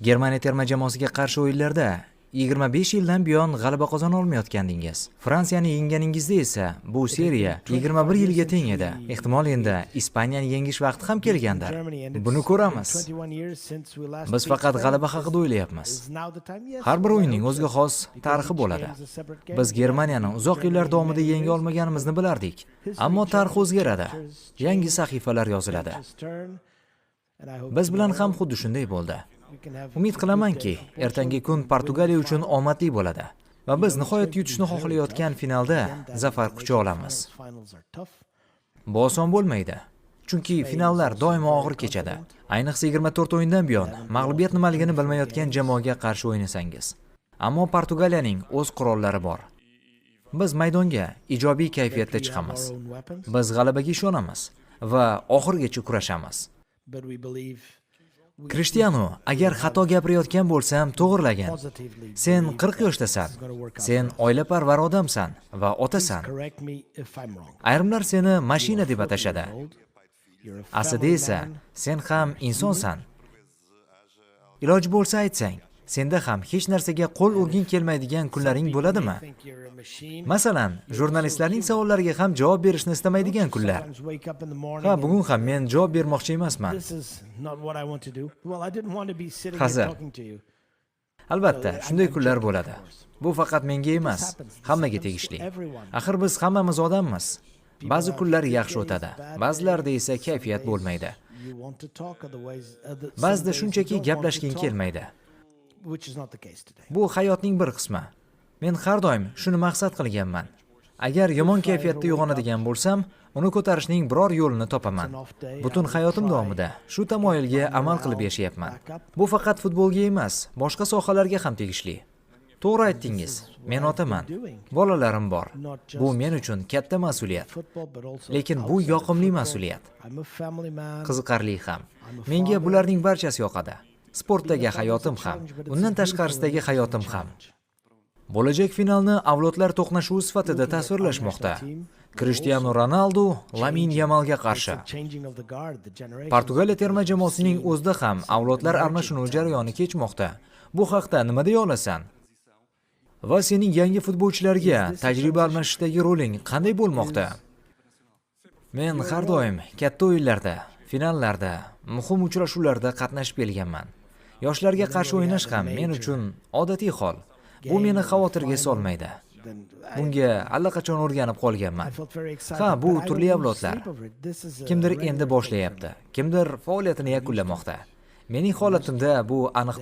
Germaniya terma jamoasiga qarshi o'yinlarda 25 yildan buyon g'alaba qozona olmayotgandingiz. Fransiyani yengganingizda esa bu seriya 21 yilga teng edi. Ehtimol endi Ispaniyani yengish vaqti ham kelgandir. Buni ko'ramiz. Biz faqat g'alaba haqida o'ylayapmiz. Har bir o'yinning o'ziga xos tarixi bo'ladi. Biz Germaniyani uzoq yillar davomida yenga olmaganimizni bilardik. Ammo tarix o'zgaradi. Yangi sahifalar yoziladi. Biz bilan ham xuddi shunday bo'ldi. Umid qilamanki, ertangi kun Portugaliya uchun omadli bo'ladi va biz nihoyat yutishni xohlayotgan finalda zafar qucha olamiz. Bu oson bo'lmaydi. Chunki finallar doimo og'ir kechadi. Ayniqsa 24 o'yindan buyon mag'lubiyat nimaligini bilmayotgan jamoaga qarshi o'ynasangiz. Ammo Portugaliyaning o'z qurollari bor. Biz maydonga ijobiy kayfiyatda chiqamiz. Biz g'alabaga ishonamiz va oxirigacha kurashamiz. Cristiano, agar xato gapirayotgan bo'lsam, to'g'rilagin. Sen 40 yoshdasan. Sen oilaparvar odamsan va otasan. Ayrimlar seni mashina deb atashadi. Aslida esa sen ham insonsan. Iloji bo'lsa aytsang, senda ham hech narsaga qo'l urging kelmaydigan kunlaring bo'ladimi? Masalan, jurnalistlarning savollariga ham javob berishni istamaydigan kunlar. Ha, bugun ham men javob bermoqchi emasman. Hazır. Albatta, shunday kunlar bo'ladi. Bu faqat menga emas, hammaga tegishli. Axir biz hammamiz odammiz. Ba'zi kunlar yaxshi o'tadi, ba'zilarida esa kayfiyat bo'lmaydi. Ba'zida shunchaki gaplashging kelmaydi. Bu hayotning bir qismi. Men har doim shuni maqsad qilganman. Agar yomon kayfiyatda uyg'onadigan bo'lsam, uni ko'tarishning biror yo'lini topaman. Butun hayotim davomida shu tamoyilga amal qilib yashayapman. Bu faqat futbolga emas, boshqa sohalarga ham tegishli. To'g'ri aytdingiz. Men otaman. Bolalarim bor. Bu men uchun katta mas'uliyat. Lekin bu yoqimli mas'uliyat. Qiziqarli ham. Menga bularning barchasi yoqadi. Sportdagi hayotim ham, undan tashqarisidagi hayotim ham. Bo'lajak finalni avlodlar to'qnashuvi sifatida tasvirlashmoqda. Cristiano Ronaldo Lamine Yamalga qarshi. Portugaliya terma jamoasining o'zida ham avlodlar almashinuvi jarayoni kechmoqda. Bu haqda nima deya olasan? Va sening yangi futbolchilarga tajriba almashishdagi roling qanday bo'lmoqda? Men har doim katta o'yinlarda, finallarda, muhim uchrashuvlarda qatnashib kelganman. Yoshlarga qarshi o'ynash ham men uchun odatiy hol. Bu meni xavotirga solmaydi. Bunga allaqachon o'rganib qolganman. Ha, bu turli avlodlar. Kimdir endi boshlayapti, kimdir faoliyatini yakunlamoqda. Mening holatimda bu aniq